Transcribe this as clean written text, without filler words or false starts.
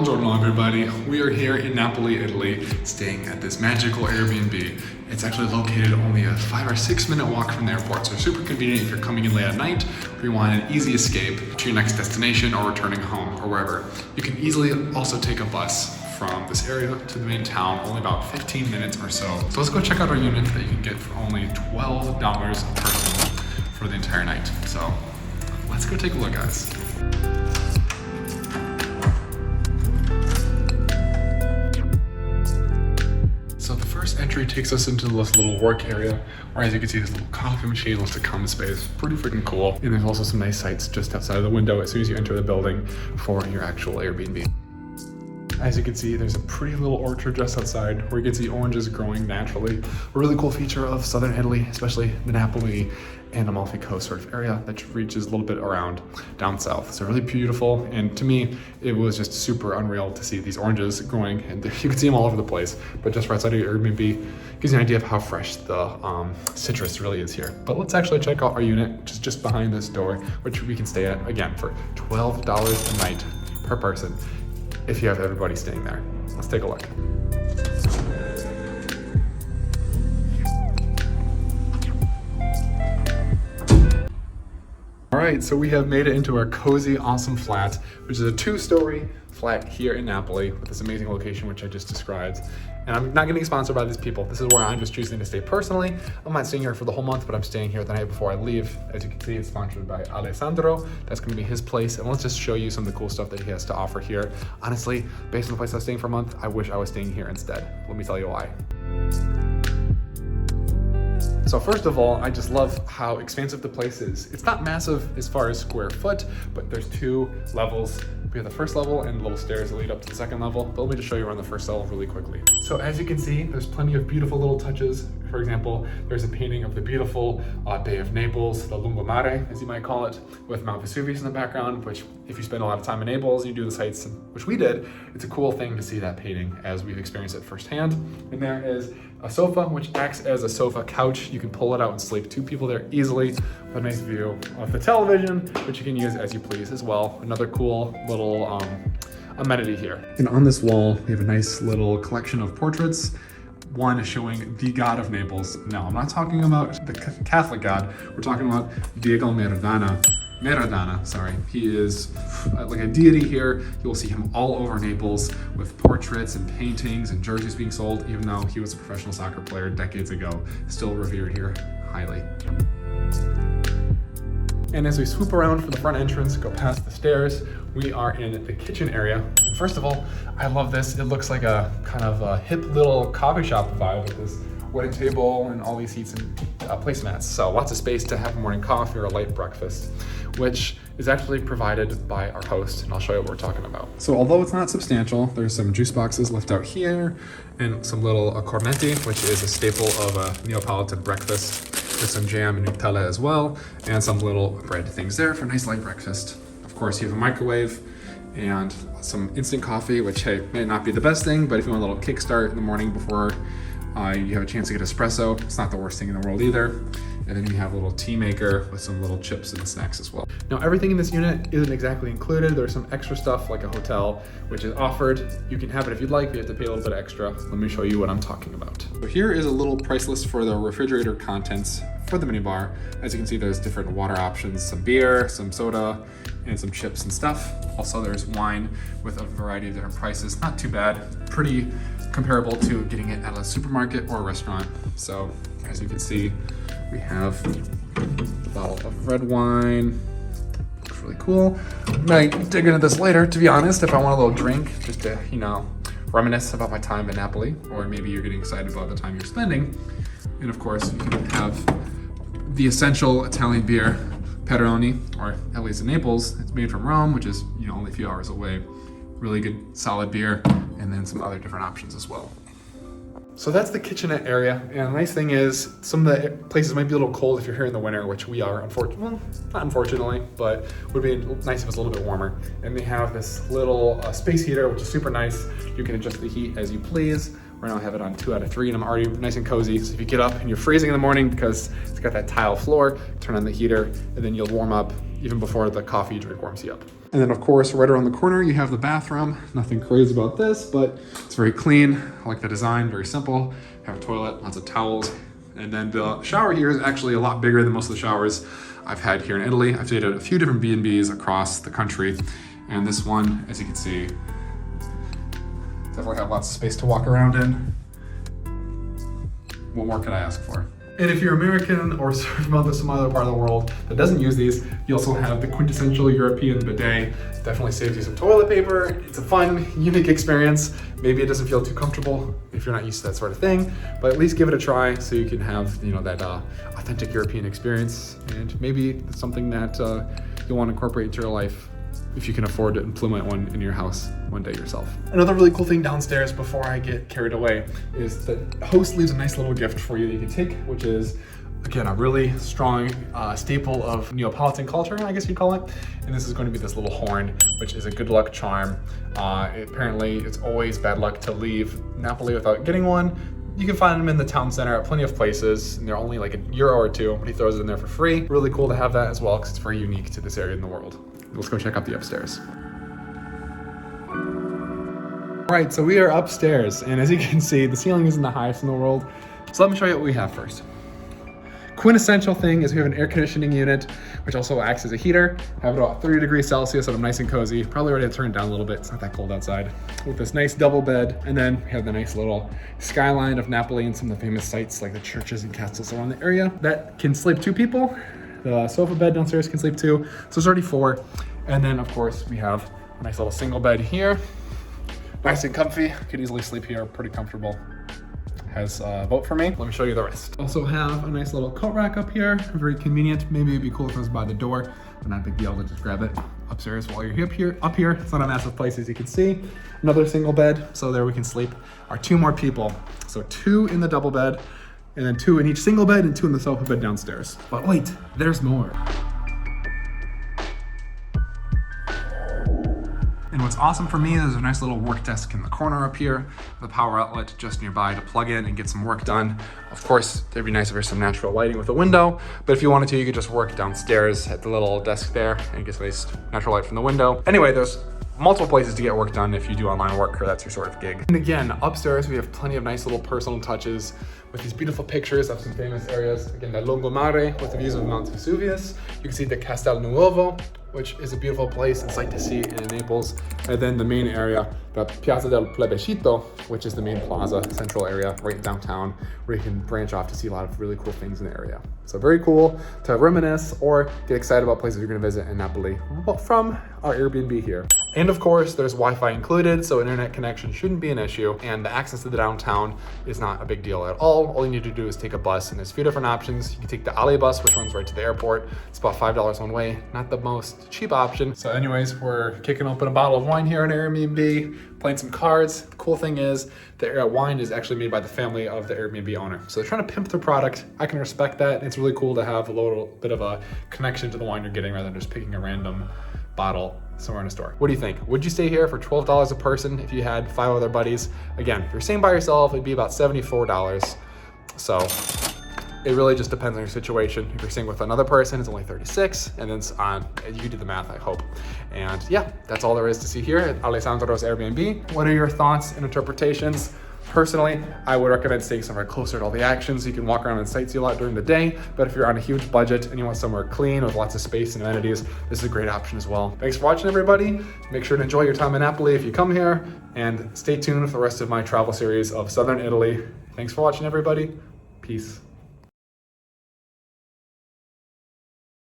Buongiorno everybody. We are here in Napoli, Italy, staying at this magical Airbnb. It's actually located only a 5 or 6 minute walk from the airport, so super convenient if you're coming in late at night or you want an easy escape to your next destination or returning home or wherever. You can easily also take a bus from this area to the main town, only about 15 minutes or so. So let's go check out our unit that you can get for only $12 a person for the entire night. So let's go take a look, guys. So the first entry takes us into this little work area, where as you can see, this little coffee machine looks to come space. Pretty freaking cool. And there's also some nice sights just outside of the window as soon as you enter the building for your actual Airbnb. As you can see, there's a pretty little orchard just outside where you can see oranges growing naturally. A really cool feature of southern Italy, especially the Napoli and Amalfi Coast sort of area that reaches a little bit around down south. So really beautiful. And to me, it was just super unreal to see these oranges growing, and you can see them all over the place. But just right outside of your Airbnb gives you an idea of how fresh the citrus really is here. But let's actually check out our unit, which is just behind this door, which we can stay at, again, for $12 a night per person, if you have everybody staying there. Let's take a look. All right, so we have made it into our cozy, awesome flat, which is a 2-story flat here in Napoli with this amazing location, which I just described. And I'm not getting sponsored by these people. This is where I'm just choosing to stay personally. I'm not staying here for the whole month, but I'm staying here the night before I leave. As you can see, it's sponsored by Alessandro. That's gonna be his place. And let's just show you some of the cool stuff that he has to offer here. Honestly, based on the place I was staying for a month, I wish I was staying here instead. Let me tell you why. So first of all, I just love how expansive the place is. It's not massive as far as square foot, but there's 2 levels. We have the first level and little stairs that lead up to the second level, but let me just show you around the first level really quickly. So as you can see, there's plenty of beautiful little touches. For example, there's a painting of the beautiful Bay of Naples, the Lungomare, as you might call it, with Mount Vesuvius in the background, which if you spend a lot of time in Naples, you do the sights, which we did, it's a cool thing to see that painting as we've experienced it firsthand. And there is a sofa, which acts as a sofa couch. You can pull it out and sleep 2 people there easily, with a nice view of the television, which you can use as you please as well. Another cool little amenity here. And on this wall, we have a nice little collection of portraits. One is showing the god of Naples. No, I'm not talking about the Catholic god. We're talking about Diego Maradona, sorry. He is like a deity here. You'll see him all over Naples with portraits and paintings and jerseys being sold, even though he was a professional soccer player decades ago. Still revered here highly. And as we swoop around for the front entrance, go past the stairs, we are in the kitchen area. And first of all, I love this. It looks like a kind of a hip little coffee shop vibe with this wooden table and all these seats and placemats. So lots of space to have a morning coffee or a light breakfast, which is actually provided by our host, and I'll show you what we're talking about. So although it's not substantial, there's some juice boxes left out here and some little cornetti, which is a staple of a Neapolitan breakfast, with some jam and Nutella as well, and some little bread things there for a nice light breakfast. Of course, you have a microwave and some instant coffee, which hey, may not be the best thing, but if you want a little kickstart in the morning before you have a chance to get espresso, it's not the worst thing in the world either. And then you have a little tea maker with some little chips and snacks as well. Now, everything in this unit isn't exactly included. There's some extra stuff like a hotel, which is offered. You can have it if you'd like, but you have to pay a little bit extra. Let me show you what I'm talking about. So here is a little price list for the refrigerator contents for the minibar. As you can see, there's different water options, some beer, some soda, and some chips and stuff. Also, there's wine with a variety of different prices. Not too bad, pretty comparable to getting it at a supermarket or a restaurant. So as you can see, we have a bottle of red wine. Looks really cool. I might dig into this later, to be honest, if I want a little drink, just to, you know, reminisce about my time in Napoli, or maybe you're getting excited about the time you're spending. And of course, you can have the essential Italian beer, Peroni, or at least in Naples, it's made from Rome, which is, you know, only a few hours away. Really good, solid beer, and then some other different options as well. So that's the kitchenette area, and the nice thing is some of the places might be a little cold if you're here in the winter, which we are, unfortunately, well, not unfortunately, but would be nice if it's a little bit warmer. And they have this little space heater, which is super nice. You can adjust the heat as you please, Right now I have it on 2 out of 3 and I'm already nice and cozy. So if you get up and you're freezing in the morning because it's got that tile floor, turn on the heater and then you'll warm up even before the coffee you drink warms you up. And then of course, right around the corner, you have the bathroom. Nothing crazy about this, but it's very clean. I like the design, very simple. Have a toilet, lots of towels. And then the shower here is actually a lot bigger than most of the showers I've had here in Italy. I've stayed at a few different B&Bs across the country. And this one, as you can see, definitely have lots of space to walk around in. What more could I ask for? And if you're American or from some other part of the world that doesn't use these, you also have the quintessential European bidet. Definitely saves you some toilet paper. It's a fun, unique experience. Maybe it doesn't feel too comfortable if you're not used to that sort of thing, but at least give it a try so you can have, that authentic European experience. And maybe it's something that you'll want to incorporate into your life if you can afford to implement one in your house one day yourself. Another really cool thing downstairs before I get carried away is the host leaves a nice little gift for you that you can take, which is, again, a really strong staple of Neapolitan culture, I guess you'd call it. And this is going to be this little horn, which is a good luck charm. Apparently, it's always bad luck to leave Napoli without getting one. You can find them in the town center at plenty of places, and they're only like €1 or €2, but he throws it in there for free. Really cool to have that as well, because it's very unique to this area in the world. Let's go check out the upstairs. All right, so we are upstairs, and as you can see, the ceiling isn't the highest in the world. So let me show you what we have first. Quintessential thing is we have an air conditioning unit, which also acts as a heater. Have it about 30 degrees Celsius, so I'm nice and cozy. Probably ready to turn it down a little bit. It's not that cold outside. With this nice double bed, and then we have the nice little skyline of Napoli and some of the famous sites like the churches and castles around the area. That can sleep 2 people. The sofa bed downstairs can sleep 2, so it's already 4. And then of course we have a nice little single bed here. Nice and comfy, could easily sleep here, pretty comfortable. Has a vote for me. Let me show you the rest. Also have a nice little coat rack up here, very convenient. Maybe it'd be cool if it was by the door, but not a big deal to just grab it upstairs while you're up here. It's not a massive place, as you can see. Another single bed, so there we can sleep our 2 more people. So 2 in the double bed, and then 2 in each single bed and 2 in the sofa bed downstairs. But wait, there's more. And what's awesome for me is there's a nice little work desk in the corner up here, with a power outlet just nearby to plug in and get some work done. Of course, it'd be nice if there's some natural lighting with a window, but if you wanted to, you could just work downstairs at the little desk there and get some nice natural light from the window. Anyway, there's multiple places to get work done if you do online work or that's your sort of gig. And again, upstairs we have plenty of nice little personal touches with these beautiful pictures of some famous areas. Again, the Lungomare with the views of Mount Vesuvius. You can see the Castel Nuovo, which is a beautiful place and sight to see in Naples. And then the main area, the Piazza del Plebiscito, which is the main plaza, central area right downtown, where you can branch off to see a lot of really cool things in the area. So very cool to reminisce or get excited about places you're gonna visit in Napoli from our Airbnb here. And of course, there's Wi-Fi included, so internet connection shouldn't be an issue, and the access to the downtown is not a big deal at all. All you need to do is take a bus, and there's a few different options. You can take the Ale bus, which runs right to the airport. It's about $5 one way, not the most cheap option. So anyways, we're kicking open a bottle of wine here on Airbnb, playing some cards. The cool thing is the wine is actually made by the family of the Airbnb owner. So they're trying to pimp their product. I can respect that. It's really cool to have a little bit of a connection to the wine you're getting rather than just picking a random bottle somewhere in a store. What do you think? Would you stay here for $12 a person if you had 5 other buddies? Again, if you're staying by yourself, it'd be about $74. So it really just depends on your situation. If you're staying with another person, it's only 36, and then you do the math, I hope. And yeah, that's all there is to see here at Alessandro's Airbnb. What are your thoughts and interpretations? Personally, I would recommend staying somewhere closer to all the action so you can walk around and sightsee a lot during the day. But if you're on a huge budget and you want somewhere clean with lots of space and amenities, this is a great option as well. Thanks for watching, everybody. Make sure to enjoy your time in Napoli if you come here, and stay tuned for the rest of my travel series of Southern Italy. Thanks for watching, everybody. Peace.